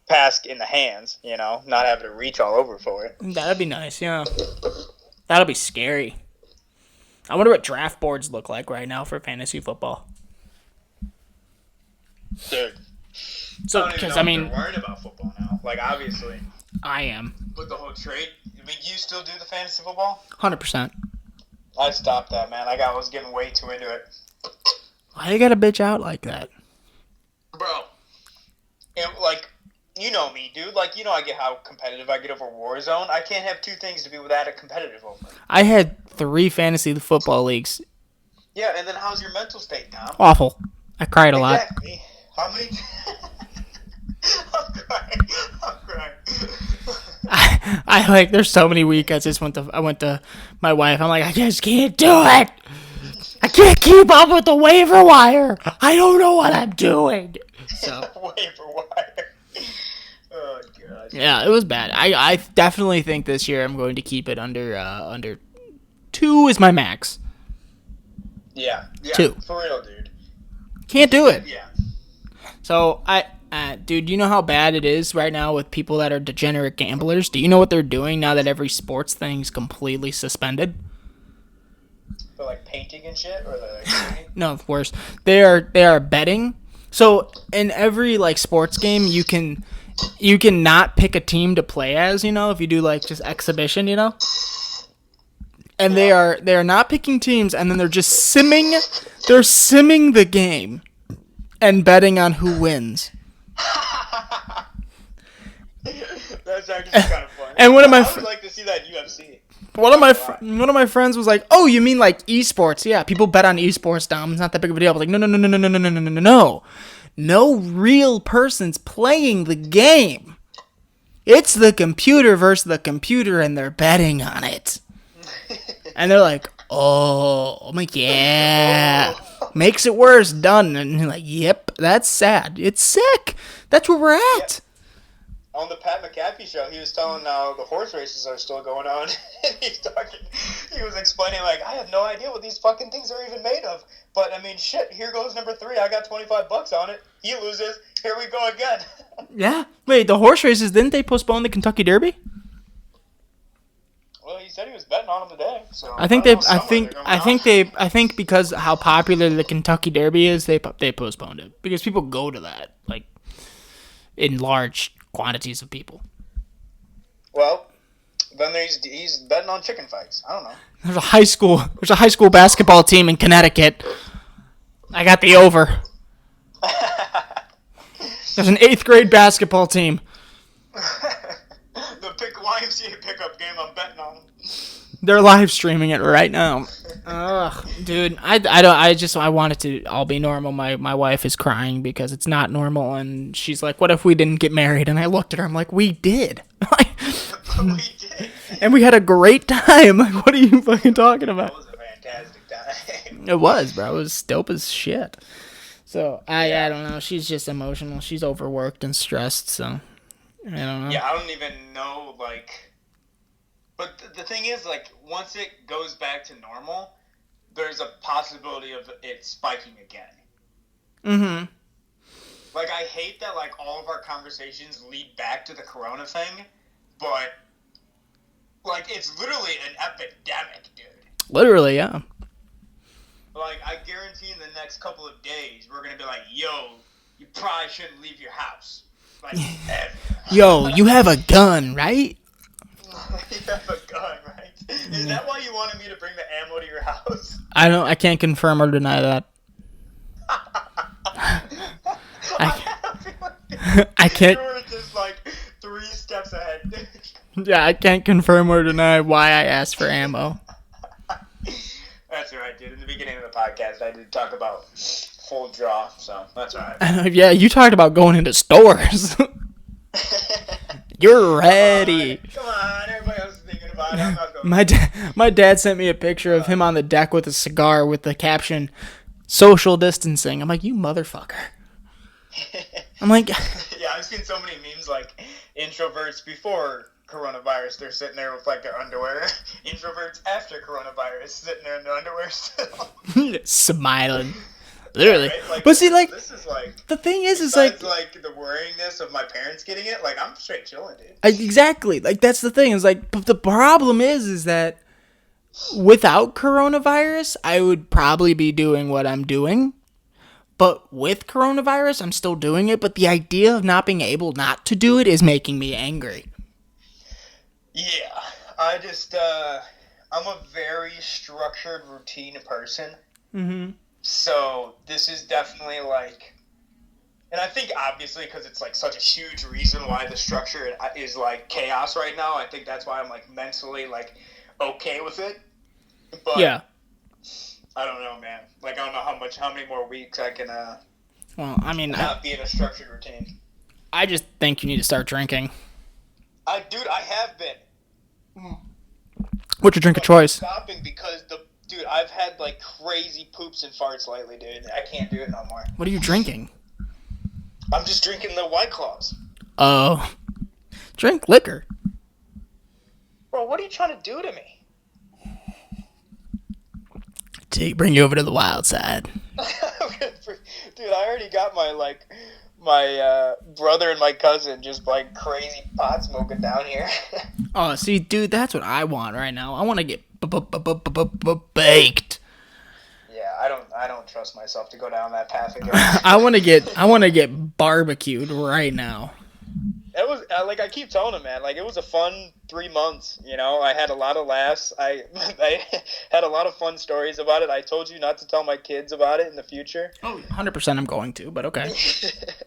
pass in the hands. Not having to reach all over for it. That'd be nice. Yeah. That'll be scary. I wonder what draft boards look like right now for fantasy football. Dude. So, because they're worried about football now. Obviously. I am. With the whole trade, you still do the fantasy football? 100%. I stopped that, man. I was getting way too into it. Why you gotta bitch out like that? Bro. You know me, dude. I get how competitive I get over Warzone. I can't have two things to be that competitive over. I had 3 fantasy football leagues. Yeah, and then how's your mental state, Tom? Awful. I cried a lot. Exactly. How many? I'm crying. I there's so many weekends. I went to my wife. I'm like, I just can't do it. I can't keep up with the waiver wire. I don't know what I'm doing. So waiver wire. Oh gosh. Yeah, it was bad. I definitely think this year I'm going to keep it under 2 is my max. Yeah. 2. For real, dude. Can't do it. Yeah. So dude, you know how bad it is right now with people that are degenerate gamblers? Do you know what they're doing now that every sports thing's completely suspended? They're painting and shit, or they're No, worse. They are betting. So in every sports game, you can not pick a team to play as. If you do just exhibition, and they are not picking teams, and then they're just simming. They're simming the game and betting on who wins. That's actually kind of fun. And I would like to see that in UFC. One of my friends was like, "Oh, you mean esports? Yeah, people bet on esports, Dom. It's not that big of a deal." I was like, "No. No real person's playing the game. It's the computer versus the computer, and they're betting on it." And they're like, Oh, I'm like, yeah. Makes it worse, done. And you're like, yep, that's sad. It's sick. That's where we're at. On the Pat McAfee show, he was telling now the horse races are still going on. And he was explaining, like, I have no idea what these fucking things are even made of. But, I mean, shit, here goes number 3. I got $25 on it. He loses. Here we go again. Yeah. Wait, the horse races, didn't they postpone the Kentucky Derby? Well, he said he was betting on them today. So I think because how popular the Kentucky Derby is, they postponed it because people go to that like in large quantities of people. Well, then he's betting on chicken fights. I don't know. There's a high school basketball team in Connecticut. I got the over. There's an 8th grade basketball team. The YMCA pickup game, I'm betting on. They're live streaming it right now. Ugh, dude, I want it to all be normal. My wife is crying because it's not normal, and she's like, "What if we didn't get married?" And I looked at her, I'm like, "We did." We did. And we had a great time. Like, what are you fucking talking about? That was a fantastic time. It was, bro. It was dope as shit. So I don't know. She's just emotional. She's overworked and stressed. So I don't know. Yeah, I don't even know, like... But the thing is, like, once it goes back to normal, there's a possibility of it spiking again. Mm-hmm. Like, I hate that, like, all of our conversations lead back to the corona thing, but, like, it's literally an epidemic, dude. Literally, yeah. Like, I guarantee in the next couple of days, we're gonna be like, yo, you probably shouldn't leave your house. Like, ever. Yo, you have a gun, right? You have a gun, right? Is that why you wanted me to bring the ammo to your house? I can't confirm or deny that. I can't. You were just like 3 steps ahead. Yeah, I can't confirm or deny why I asked for ammo. That's alright, dude. In the beginning of the podcast, I did talk about full draw, so that's alright. Yeah, you talked about going into stores. You're ready. Come on, everybody else is thinking about it. I'm not going My dad sent me a picture of him on the deck with a cigar with the caption, "Social distancing." I'm like, you motherfucker. I'm like... Yeah, I've seen so many memes like introverts before coronavirus, they're sitting there with like their underwear. Introverts after coronavirus, sitting there in their underwear still. Smiling. Literally. Right? Like, but see, like, this is like... the thing is like the worryingness of my parents getting it, like, I'm straight chilling, dude. Exactly. Like, that's the thing. Is like, but the problem is that without coronavirus, I would probably be doing what I'm doing. But with coronavirus, I'm still doing it. But the idea of not being able not to do it is making me angry. Yeah. I just, I'm a very structured, routine person. Mm-hmm. So this is definitely like, and I think obviously because it's like such a huge reason why the structure is like chaos right now. I think that's why I'm like mentally like okay with it. But Yeah. I don't know, man. Like, I don't know how many more weeks I can Well, I mean, not be in a structured routine. I just think you need to start drinking. I have been. What's your drink of choice? Stopping because dude, I've had like crazy poops and farts lately, dude. I can't do it no more. What are you drinking? I'm just drinking the White Claws. Oh. Drink liquor. Bro, what are you trying to do to me? Bring you over to the wild side. Dude, I already got my brother and my cousin just like crazy pot smoking down here. Oh, see, dude, that's what I want right now. I want to get baked. Yeah, I don't trust myself to go down that path again. I want to get barbecued right now. It was like I keep telling him, man. Like, it was a fun 3 months. You know, I had a lot of laughs. I had a lot of fun stories about it. I told you not to tell my kids about it in the future. Oh, 100% I'm going to, but okay. It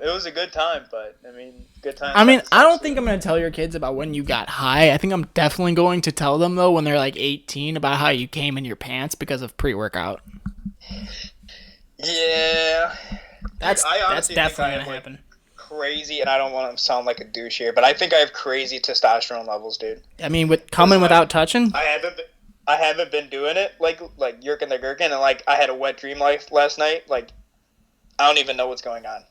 was a good time, but I mean, good time. I mean, I don't think I'm going to tell your kids about when you got high. I think I'm definitely going to tell them, though, when they're like 18 about how you came in your pants because of pre-workout. Yeah. That's honestly definitely think going to happen. Crazy, and I don't want to sound like a douche here, but I think I have crazy testosterone levels, dude. I mean, with coming without touching? I haven't been, I haven't been doing it like Yerkin the Gherkin, and like I had a wet dream last night. Like I don't even know what's going on.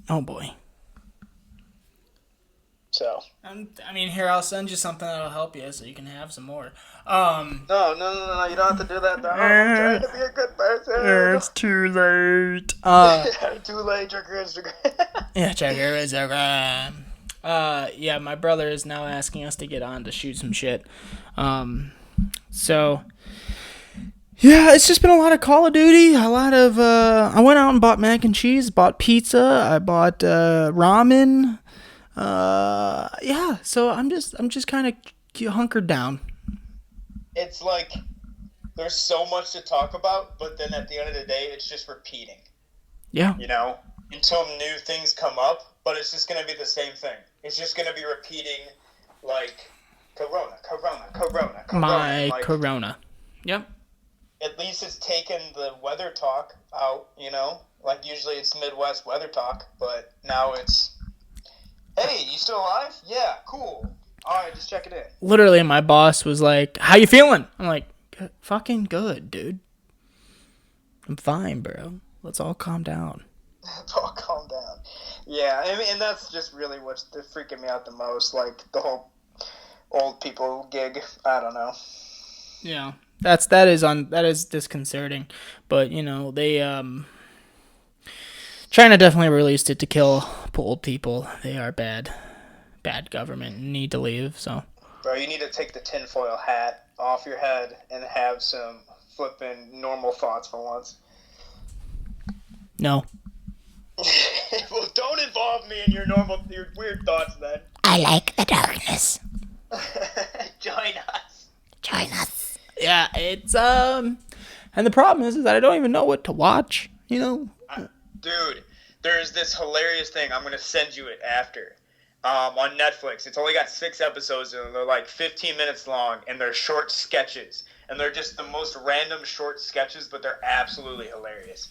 Oh boy. So. I mean, here, I'll send you something that'll help you so you can have some more. No, you don't have to do that, though. I'm trying to be a good person. It's too late. Too late, check your Instagram. Yeah, check your Instagram. Yeah, my brother is now asking us to get on to shoot some shit. So, yeah, it's just been a lot of Call of Duty, a lot of, I went out and bought mac and cheese, bought pizza, I bought, ramen. Yeah, so I'm just kind of hunkered down. It's like there's so much to talk about, but then at the end of the day, it's just repeating. Yeah. You know, until new things come up, but it's just gonna be the same thing. It's just gonna be repeating, like Corona. My like, Corona. Yep. At least it's taken the weather talk out. You know, like usually it's Midwest weather talk, but now it's. Hey, you still alive? Yeah, cool. All right, just check it in. Literally, my boss was like, "How you feeling?" I'm like, "Fucking good, dude. I'm fine, bro. Let's all calm down." Let's all calm down. Yeah, I mean, and that's just really what's freaking me out the most. Like the whole old people gig. I don't know. Yeah, that is disconcerting, but you know they China definitely released it to kill old people. They are bad government and need to leave, so. Bro, you need to take the tinfoil hat off your head and have some flipping normal thoughts for once. No. Well, don't involve me in your weird thoughts then. I like the darkness. Join us. Join us. Yeah, it's, and the problem is that I don't even know what to watch, you know? Dude, there's this hilarious thing. I'm going to send you it after. On Netflix. It's only got 6 episodes, and they're like 15 minutes long, and they're short sketches. And they're just the most random short sketches, but they're absolutely hilarious.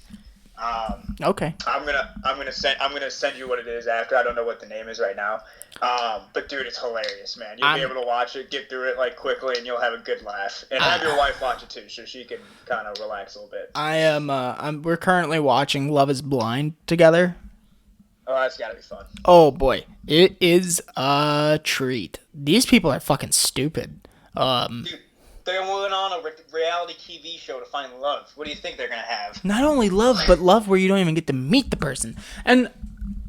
Okay. I'm gonna send you what it is after. I don't know what the name is right now. But dude, it's hilarious, man. You'll be able to watch it, get through it like quickly, and you'll have a good laugh. And have your wife watch it too, so she can kind of relax a little bit. We're currently watching Love is Blind together. Oh, that's gotta be fun. Oh boy, it is a treat. These people are fucking stupid. Dude, they're moving on a reality TV show to find love. What do you think they're gonna have? Not only love, but love where you don't even get to meet the person. And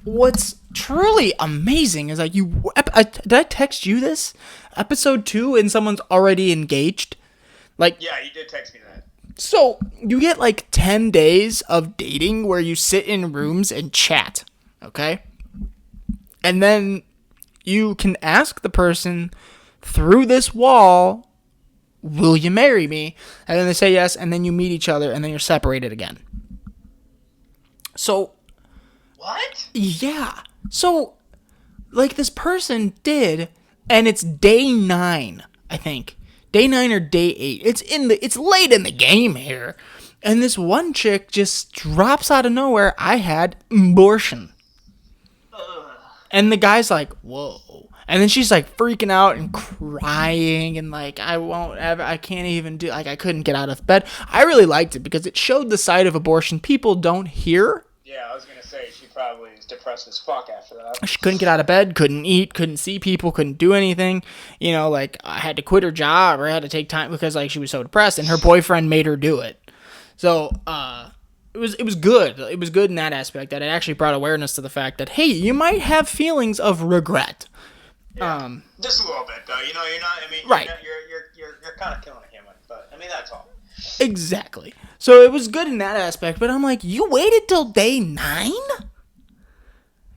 what's truly amazing is like did I text you this? Episode 2 and someone's already engaged? Like, yeah, you did text me that. So, you get like 10 days of dating where you sit in rooms and chat, okay? And then you can ask the person through this wall, will you marry me? And then they say yes, and then you meet each other, and then you're separated again. So, what? Yeah. So, like, this person did, and it's day 9, I think. Day 9 or day 8. It's late in the game here. And this one chick just drops out of nowhere, I had abortion. And the guy's like, whoa. And then she's like freaking out and crying and like, I can't even do, like, I couldn't get out of bed. I really liked it because it showed the side of abortion people don't hear. Yeah, I was going to say, she probably is depressed as fuck after that. She couldn't get out of bed, couldn't eat, couldn't see people, couldn't do anything. You know, like, I had to quit her job or had to take time because, like, she was so depressed and her boyfriend made her do it. So, it was good. It was good in that aspect, that it actually brought awareness to the fact that, hey, you might have feelings of regret. Yeah. Just a little bit, though. You know, you're not. I mean, right. You're kind of killing a human, but I mean that's all. Exactly. So it was good in that aspect, but I'm like, you waited till day 9?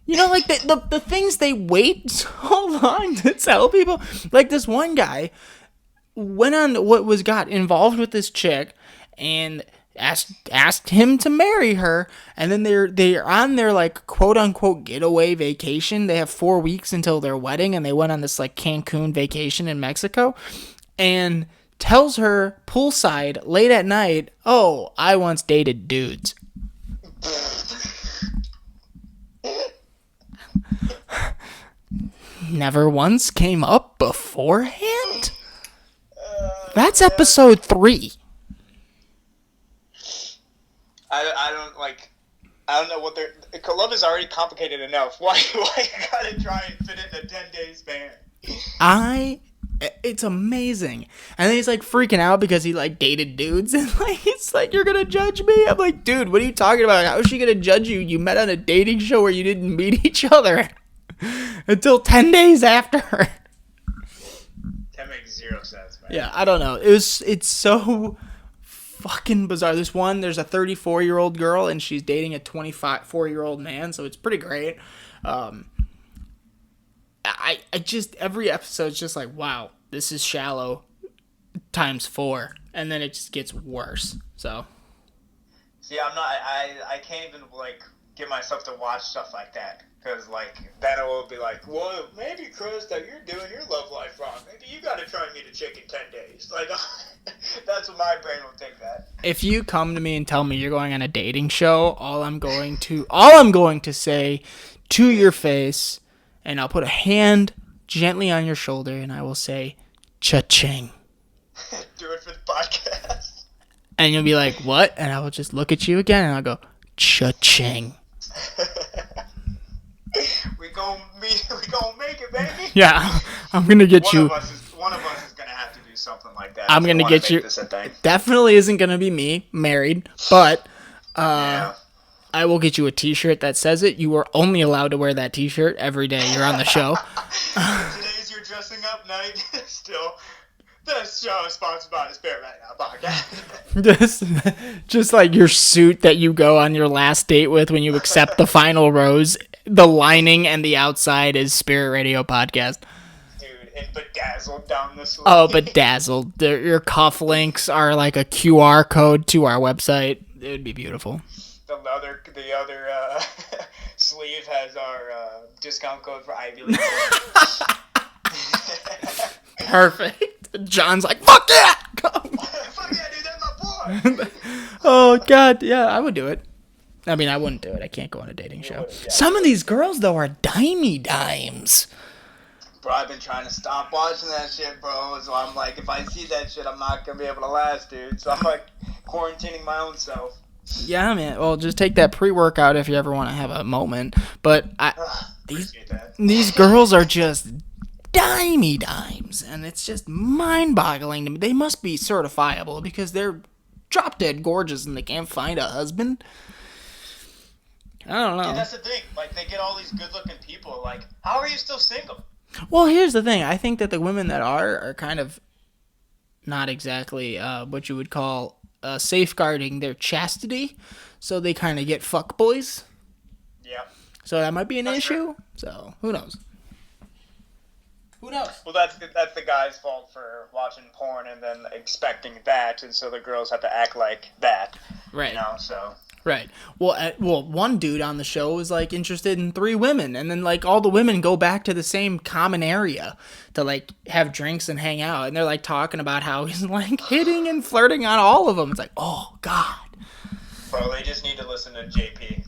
You know, like the things they wait so long to tell people. Like this one guy got involved with this chick and asked him to marry her, and then they're on their like quote unquote getaway vacation. They have 4 weeks until their wedding, and they went on this like Cancun vacation in Mexico, and tells her poolside late at night, oh, I once dated dudes. Never once came up beforehand? That's episode 3. I don't like. I don't know what they're. Love is already complicated enough. Why you gotta try and fit it in a 10-day span? It's amazing. And then he's like freaking out because he like dated dudes, and like it's like, you're gonna judge me. I'm like, dude, what are you talking about? How is she gonna judge you? You met on a dating show where you didn't meet each other until 10 days after. That makes zero sense, man. Yeah, I don't know. It's so fucking bizarre. There's a 34-year-old girl, and she's dating a 24-year-old man, so it's pretty great. I just, every episode's just like, wow, this is shallow times 4, and then it just gets worse. So, see, I can't even like get myself to watch stuff like that, because like then it will be like, well, maybe Chris, that you're doing your love life wrong. Maybe you got to try and meet a chick in 10 days. Like that's what my brain will think that. if you come to me and tell me you're going on a dating show, all I'm going to say to your face, and I'll put a hand gently on your shoulder, and I will say, cha-ching. Do it for the podcast. And you'll be like, what? And I will just look at you again, and I'll go, cha-ching. we gonna make it, baby. Yeah, I'm going to get you. One of us is going to have to do something like that. I'm going to get you. It definitely isn't going to be me, married, but Yeah. I will get you a t-shirt that says it. You are only allowed to wear that t-shirt every day you're on the show. Today's your dressing up night. Still, this show is sponsored by the Spirit Right Now podcast. just like your suit that you go on your last date with when you accept the final rose. The lining and the outside is Spirit Radio Podcast. Dude, and bedazzled down the sleeve. Oh, bedazzled. Your cuff links are like a QR code to our website. It would be beautiful. The other sleeve has our discount code for Ivy League. Perfect. John's like, fuck yeah! Fuck yeah, dude, that's my boy! Oh, God, yeah, I would do it. I mean, I wouldn't do it. I can't go on a dating show. Yeah. Some of these girls, though, are dimey dimes. Bro, I've been trying to stop watching that shit, bro. So I'm like, if I see that shit, I'm not gonna be able to last, dude. So I'm like quarantining my own self. Yeah, man. Well, just take that pre-workout if you ever want to have a moment. But these girls are just dimey dimes, and it's just mind-boggling to me. They must be certifiable because they're drop-dead gorgeous and they can't find a husband. I don't know. Yeah, that's the thing. Like, they get all these good-looking people. Like, how are you still single? Well, here's the thing. I think that the women that are kind of not exactly what you would call safeguarding their chastity, so they kind of get fuckboys. Yeah. So that might be an That's issue. true. So who knows? Who knows? Well, that's the guy's fault for watching porn and then expecting that, and so the girls have to act like that. Right. You know, so. Right. Well, one dude on the show was like interested in 3 women, and then like all the women go back to the same common area to like have drinks and hang out, and they're like talking about how he's like hitting and flirting on all of them. It's like, oh God. Bro, they just need to listen to JP.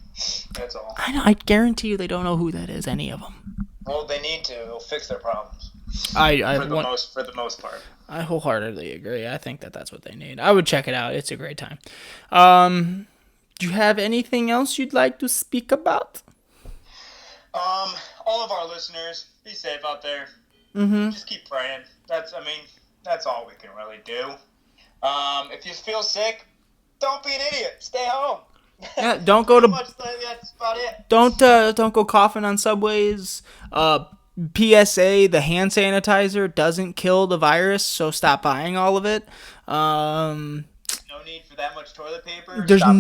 That's all. I know. I guarantee you they don't know who that is. Any of them. Well, they need to. It'll fix their problems. For the most part. I wholeheartedly agree. I think that's what they need. I would check it out. It's a great time. Do you have anything else you'd like to speak about? All of our listeners, be safe out there. Mm-hmm. Just keep praying. That's all we can really do. If you feel sick, don't be an idiot. Stay home. Yeah, don't go to. That's about it. Don't go coughing on subways. PSA: the hand sanitizer doesn't kill the virus, so stop buying all of it. No need for that much toilet paper. There's no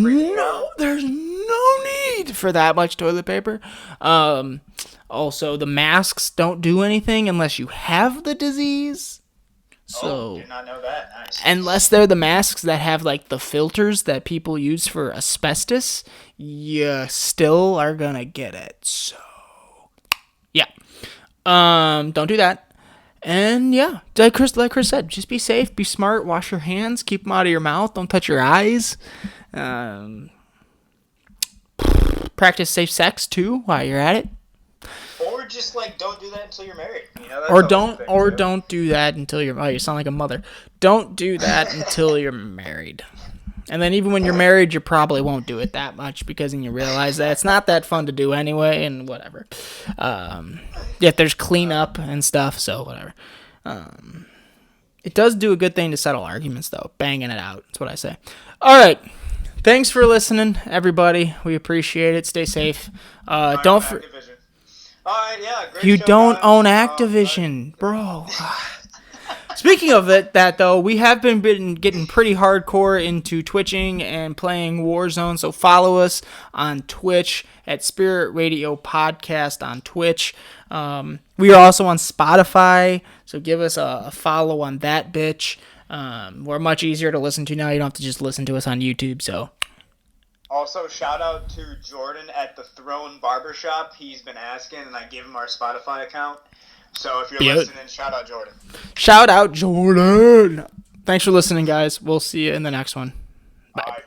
need for that much toilet paper. Also, the masks don't do anything unless you have the disease. So, did not know that. Nice. Unless they're the masks that have like the filters that people use for asbestos, you still are gonna get it. So, yeah. Don't do that. And yeah, like Chris said, just be safe, be smart, wash your hands, keep them out of your mouth, don't touch your eyes. Practice safe sex too while you're at it. Or just like don't do that until you're married. You know, that's Or always a thing, too. don't do that until you're. Oh, you sound like a mother. Don't do that until you're married. And then even when you're married, you probably won't do it that much because then you realize that it's not that fun to do anyway, and whatever. Yet there's cleanup and stuff, so whatever. It does do a good thing to settle arguments, though. Banging it out. That's what I say. All right. Thanks for listening, everybody. We appreciate it. Stay safe. Don't for. Activision. All right, yeah. Great You show, don't guys. own Activision, bro. Speaking of that, though, we have been getting pretty hardcore into twitching and playing Warzone, so follow us on Twitch at Spirit Radio Podcast on Twitch. We are also on Spotify, so give us a follow on that bitch. We're much easier to listen to now. You don't have to just listen to us on YouTube, so... Also, shout out to Jordan at the Throne Barbershop. He's been asking, and I gave him our Spotify account. So if you're listening, shout out Jordan. Shout out Jordan. Thanks for listening, guys. We'll see you in the next one. Bye. All right.